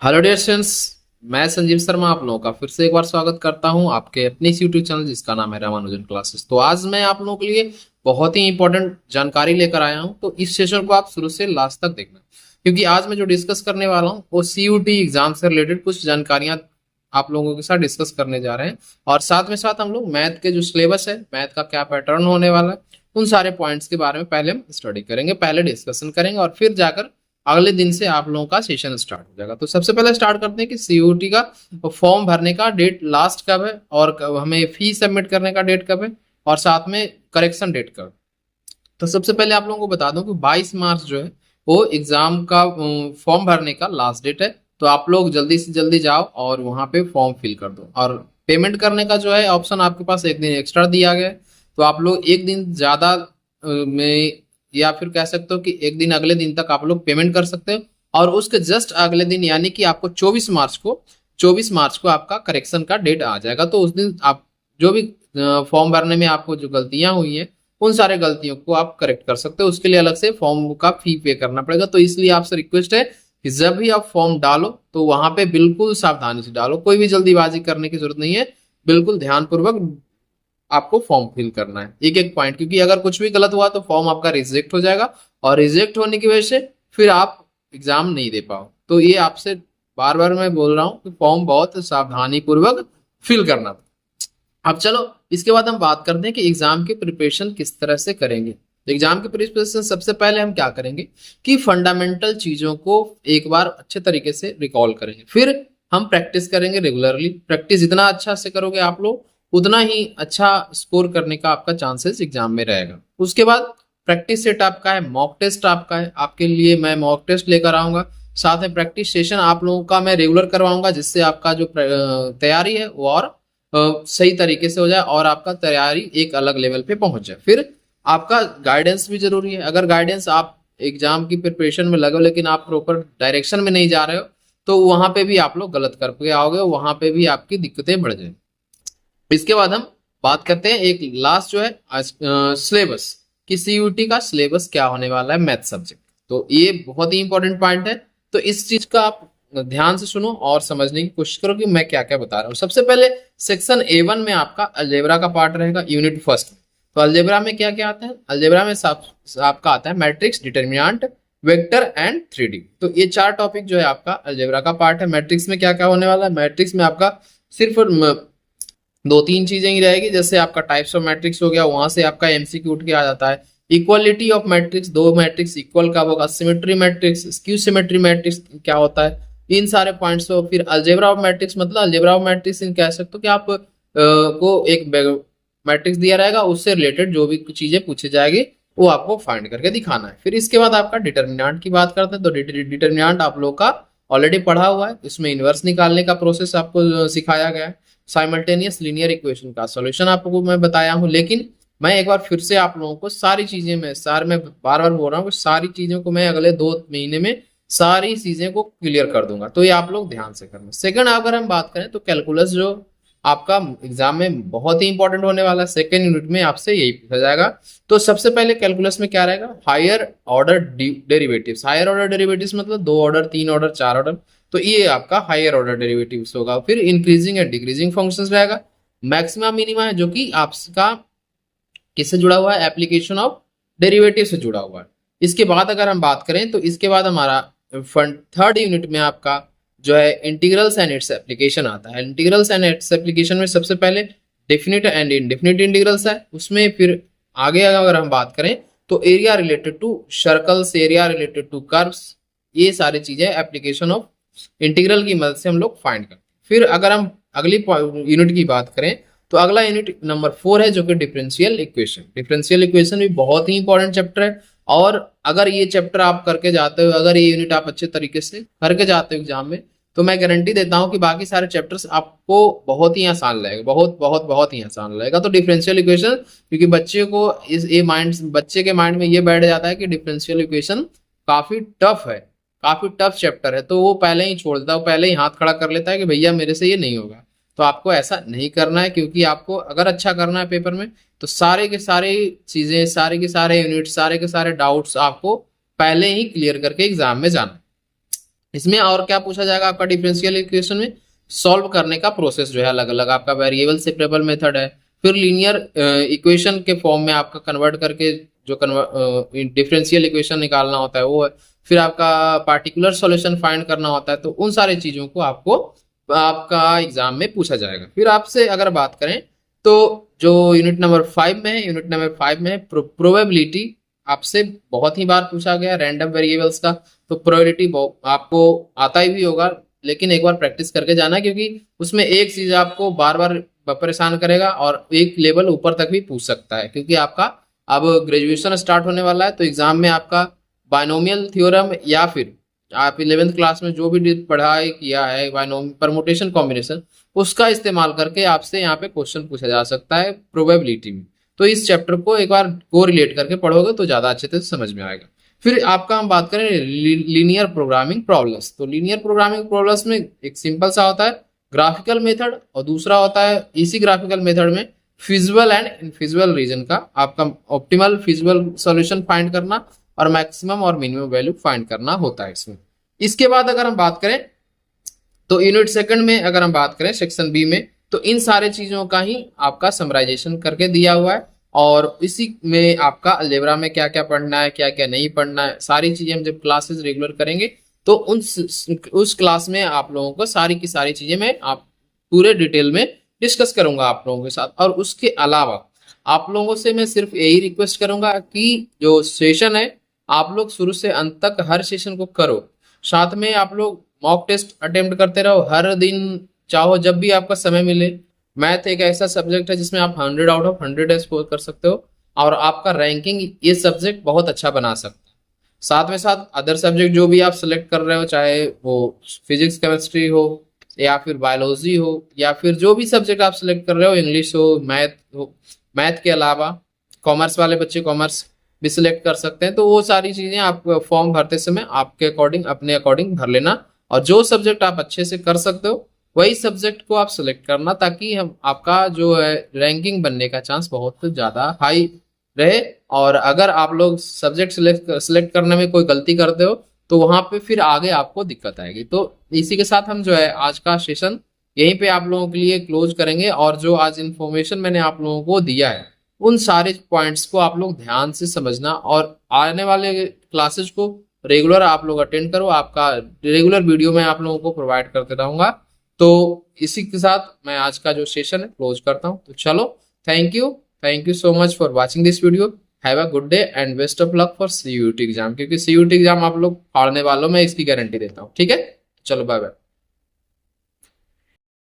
Hello dear students. मैं संजीव शर्मा आप लोगों का फिर से एक बार स्वागत करता हूं आपके अपने इस यूट्यूब चैनल जिसका नाम है रामानुजन क्लासेस। तो आज मैं आप लोगों के लिए बहुत ही इंपॉर्टेंट जानकारी लेकर आया हूं, तो इस सेशन को आप शुरू से लास्ट तक देखना, क्योंकि आज मैं जो डिस्कस करने वाला हूं वो सीयूटी एग्जाम से रिलेटेड कुछ जानकारियां आप लोगों के साथ डिस्कस करने जा रहे हैं। और साथ में साथ हम लोग मैथ के जो सिलेबस है, मैथ का क्या पैटर्न होने वाला है, उन सारे पॉइंट्स के बारे में पहले हम स्टडी करेंगे, पहले डिस्कशन करेंगे और फिर जाकर अगले दिन से आप लोगों का सेशन स्टार्ट हो जाएगा। तो सबसे पहले स्टार्ट करते हैं कि सीयूटी का फॉर्म भरने का डेट लास्ट कब है और हमें फी सबमिट करने का डेट कब है और साथ में करेक्शन डेट कब। तो सबसे पहले आप लोगों को बता दूं कि 22 मार्च जो है वो एग्जाम का फॉर्म भरने का लास्ट डेट है। तो आप लोग जल्दी से जल्दी जाओ और वहां पे फॉर्म फिल कर दो। और पेमेंट करने का जो है ऑप्शन आपके पास एक दिन एक्स्ट्रा दिया गया है, तो आप लोग एक दिन ज्यादा में या फिर कह सकते हो कि एक दिन अगले दिन तक आप लोग पेमेंट कर सकते हो। और उसके जस्ट अगले दिन यानी कि आपको 24 मार्च को आपका करेक्शन का डेट आ जाएगा। तो उस दिन आप जो भी फॉर्म भरने में आपको जो गलतियां हुई हैं उन सारे गलतियों को आप करेक्ट कर सकते हो। उसके लिए अलग से फॉर्म का फी पे करना पड़ेगा। तो इसलिए आपसे रिक्वेस्ट है कि जब भी आप फॉर्म डालो तो वहां पे बिल्कुल सावधानी से डालो, कोई भी जल्दीबाजी करने की जरूरत नहीं है। बिल्कुल ध्यानपूर्वक आपको फॉर्म फिल करना है एक एक पॉइंट, क्योंकि अगर कुछ भी गलत हुआ तो फॉर्म आपका रिजेक्ट हो जाएगा और रिजेक्ट होने की वजह से फिर आप एग्जाम नहीं दे पाओ। तो ये आपसे बार बार मैं बोल रहा हूँ कि फॉर्म बहुत सावधानी पूर्वक फिल करना। अब चलो इसके बाद हम बात करते हैं कि एग्जाम की प्रिपरेशन किस तरह से करेंगे। तो एग्जाम की प्रिपरेशन सबसे पहले हम क्या करेंगे कि फंडामेंटल चीजों को एक बार अच्छे तरीके से रिकॉल करेंगे, फिर हम प्रैक्टिस करेंगे रेगुलरली। प्रैक्टिस जितना अच्छा से करोगे आप लोग उतना ही अच्छा स्कोर करने का आपका चांसेस एग्जाम में रहेगा। उसके बाद प्रैक्टिस सेट आपका है, मॉक टेस्ट आपका है, आपके लिए मैं मॉक टेस्ट लेकर आऊंगा। साथ में प्रैक्टिस सेशन आप लोगों का मैं रेगुलर करवाऊंगा, जिससे आपका जो तैयारी है वो और सही तरीके से हो जाए और आपका तैयारी एक अलग लेवल पे पहुंच जाए। फिर आपका गाइडेंस भी जरूरी है। अगर गाइडेंस आप एग्जाम की प्रिपरेशन में लगे हो लेकिन आप प्रॉपर डायरेक्शन में नहीं जा रहे हो तो वहां पे भी आप लोग गलत कर के आओगे, वहां पे भी आपकी दिक्कतें बढ़ जाएंगी। इसके बाद हम बात करते हैं एक लास्ट जो है सिलेबस, कि सीयूटी का सिलेबस क्या होने वाला है मैथ सब्जेक्ट। तो ये बहुत ही इंपॉर्टेंट पॉइंट है। तो इस चीज का आप ध्यान से सुनो और समझने की कोशिश करो कि मैं क्या क्या बता रहा हूँ। सबसे पहले सेक्शन A1 में आपका अलजेब्रा का पार्ट रहेगा, यूनिट फर्स्ट में। तो अलजेब्रा में क्या क्या आता है? अलजेब्रा में आपका आता है matrix, determinant, vector and 3D। तो ये चार टॉपिक जो है आपका अलजेब्रा का पार्ट है। मैट्रिक्स में क्या क्या होने वाला है? मैट्रिक्स में आपका सिर्फ दो तीन चीजें ही रहेगी, जैसे आपका टाइप्स ऑफ मैट्रिक्स हो गया, वहां से आपका एमसीक्यू उठ के आ जाता है। इक्वालिटी ऑफ मैट्रिक्स, दो मैट्रिक्स इक्वल कब होगा, symmetry matrix, skew symmetry matrix क्या होता है, इन सारे पॉइंट्स हो। फिर अलजेब्रा ऑफ मैट्रिक्स, मतलब अलजेब्रा ऑफ मैट्रिक्स इन कह सकते हो कि आप को एक मैट्रिक्स दिया रहेगा, उससे रिलेटेड जो भी चीजें पूछी जाएगी वो आपको फाइंड करके दिखाना है। फिर इसके बाद आपका डिटर्मिनेंट की बात करते हैं। तो डिटर्मिनेंट आप लोग का ऑलरेडी पढ़ा हुआ है, इसमें इनवर्स निकालने का प्रोसेस आपको सिखाया गया है। साइमल्टेनियस लीनियर इक्वेशन का सॉल्यूशन आपको मैं बताया हूं, लेकिन मैं एक बार फिर से आप लोगों को सारी चीजें मैं बार बार बोल रहा हूँ, सारी चीजों को मैं अगले 2 महीने में सारी चीजें को क्लियर कर दूंगा। तो ये आप लोग ध्यान से करना। सेकंड अगर हम बात करें तो कैलकुलस जो आपका एग्जाम में बहुत ही इंपॉर्टेंट होने वाला है, सेकेंड यूनिट में आपसे यही पूछा जाएगा। तो सबसे पहले कैलकुलस में क्या रहेगा? Higher order derivatives. Higher order derivatives मतलब 2 ऑर्डर, 3 ऑर्डर, 4 ऑर्डर। तो ये आपका हायर ऑर्डर डेरिवेटिव्स होगा। फिर इंक्रीजिंग एंड डिक्रीजिंग फंक्शंस रहेगा। मैक्सिमा मिनिमा है जो कि आपका किससे जुड़ा हुआ है? एप्लीकेशन ऑफ डेरिवेटिव से जुड़ा हुआ है। इसके बाद अगर हम बात करें तो इसके बाद हमारा थर्ड यूनिट में आपका जो है इंटीग्रल्स एंड इट्स एप्लीकेशन आता है। इंटीग्रल्स एंड इट्स एप्लीकेशन में सबसे पहले डेफिनिट एंड इनडेफिनिट इंटीग्रल्स है उसमें। फिर आगे अगर हम बात करें तो area related to circles, area related to curves, ये सारी चीजें एप्लीकेशन ऑफ इंटीग्रल की मदद से हम लोग फाइंड करते हैं। फिर अगर हम अगली यूनिट की बात करें तो अगला यूनिट नंबर 4 है जो कि डिफरेंशियल इक्वेशन। डिफरेंशियल इक्वेशन भी बहुत ही इंपॉर्टेंट चैप्टर है। और अगर ये चैप्टर आप करके जाते हो, अगर ये यूनिट आप अच्छे तरीके से करके जाते हो एग्जाम में, तो मैं गारंटी देता हूं कि बाकी सारे चैप्टर्स आपको बहुत ही आसान लगेगा, बहुत बहुत बहुत ही आसान लगेगा। तो डिफरेंशियल इक्वेशन, क्योंकि बच्चे को बच्चे के माइंड में ये बैठ जाता है कि डिफरेंशियल इक्वेशन काफी टफ है, काफी टफ चैप्टर है, तो वो पहले ही छोड़ देता है, पहले ही हाथ खड़ा कर लेता है कि भैया मेरे से ये नहीं होगा। तो आपको ऐसा नहीं करना है, क्योंकि आपको अगर अच्छा करना है पेपर में तो सारे के सारे चीजें, सारे के सारे यूनिट, सारे के सारे डाउट्स आपको पहले ही क्लियर करके एग्जाम में जाना है। इसमें और क्या पूछा जाएगा आपका डिफरेंशियल इक्वेशन में, सॉल्व करने का प्रोसेस जो है अलग अलग आपका वेरिएबल सेपरेबल मेथड है, फिर लीनियर इक्वेशन के फॉर्म में आपका कन्वर्ट करके जो डिफरेंशियल इक्वेशन निकालना होता है वो है, फिर आपका पार्टिकुलर सॉल्यूशन फाइंड करना होता है। तो उन सारे चीजों को आपको आपका एग्जाम में पूछा जाएगा। फिर आपसे अगर बात करें तो जो यूनिट नंबर 5 में है, यूनिट नंबर 5 में प्रोबेबिलिटी आपसे बहुत ही बार पूछा गया रैंडम वेरिएबल्स का। तो प्रोबेबिलिटी आपको आता ही भी होगा, लेकिन एक बार प्रैक्टिस करके जाना, क्योंकि उसमें एक चीज आपको बार बार परेशान करेगा और एक लेवल ऊपर तक भी पूछ सकता है, क्योंकि आपका अब ग्रेजुएशन स्टार्ट होने वाला है। तो एग्जाम में आपका बाइनोमियल थ्योरम या फिर आप 11th क्लास में जो भी पढ़ाई किया है बाइनोम परमुटेशन कॉम्बिनेशन, उसका इस्तेमाल करके आपसे यहाँ पे क्वेश्चन पूछा जा सकता है प्रोबेबिलिटी में। तो इस चैप्टर को एक बार को रिलेट करके पढ़ोगे तो ज्यादा अच्छे से समझ में आएगा। फिर आपका हम बात करें लीनियर प्रोग्रामिंग प्रॉब्लम्स। तो लीनियर प्रोग्रामिंग प्रॉब्लम्स में एक सिंपल सा होता है ग्राफिकल मेथड, और दूसरा होता है इसी ग्राफिकल मेथड में फिजिबल एंड इनफिजिबल रीजन का आपका ऑप्टिमल फिजिबल सॉल्यूशन फाइंड करना और मैक्सिमम और मिनिमम वैल्यू फाइंड करना होता है इसमें। इसके बाद अगर हम बात करें तो यूनिट सेकंड में अगर हम बात करें सेक्शन बी में, तो इन सारे चीजों का ही आपका समराइजेशन करके दिया हुआ है, और इसी में आपका अलजेब्रा में क्या क्या पढ़ना है क्या क्या नहीं पढ़ना है, सारी चीजें हम जब क्लासेस रेगुलर करेंगे तो उस क्लास में आप लोगों को सारी की सारी चीजें मैं आप पूरे डिटेल में डिस्कस करूंगा आप लोगों के साथ। और उसके अलावा आप लोगों से मैं सिर्फ यही रिक्वेस्ट करूंगा कि जो सेशन है आप लोग शुरू से अंत तक हर सेशन को करो, साथ में आप लोग मॉक टेस्ट अटेम्प्ट करते रहो हर दिन, चाहो जब भी आपका समय मिले। मैथ एक ऐसा सब्जेक्ट है जिसमें आप 100 आउट ऑफ 100 स्कोर कर सकते हो, और आपका रैंकिंग ये सब्जेक्ट बहुत अच्छा बना सकता है। साथ में साथ अदर सब्जेक्ट जो भी आप सिलेक्ट कर रहे हो, चाहे वो फिजिक्स केमिस्ट्री हो या फिर बायोलॉजी हो या फिर जो भी सब्जेक्ट आप सिलेक्ट कर रहे हो, इंग्लिश हो, मैथ के अलावा कॉमर्स वाले बच्चे कॉमर्स भी सिलेक्ट कर सकते हैं। तो वो सारी चीजें आप फॉर्म भरते समय आपके अकॉर्डिंग अपने अकॉर्डिंग भर लेना, और जो सब्जेक्ट आप अच्छे से कर सकते हो वही सब्जेक्ट को आप सिलेक्ट करना, ताकि हम आपका जो है रैंकिंग बनने का चांस बहुत ज्यादा हाई रहे। और अगर आप लोग सब्जेक्ट सिलेक्ट करने में कोई गलती करते हो तो वहां पे फिर आगे आपको दिक्कत आएगी। तो इसी के साथ हम जो है आज का सेशन यहीं पे आप लोगों के लिए क्लोज करेंगे, और जो आज इन्फॉर्मेशन मैंने आप लोगों को दिया है उन सारे पॉइंट्स को आप लोग ध्यान से समझना, और आने वाले क्लासेस को रेगुलर आप लोग अटेंड करो। आपका रेगुलर वीडियो मैं आप लोगों को प्रोवाइड करते रहूंगा। तो इसी के साथ मैं आज का जो सेशन है क्लोज करता हूँ। तो चलो, thank you so much for watching this video. Have a good day and best of luck for CUET exam, क्योंकि सीयूटी एग्जाम आप लोग फाड़ने वालों मैं इसकी गारंटी देता हूँ। ठीक है, चलो बाय बाय।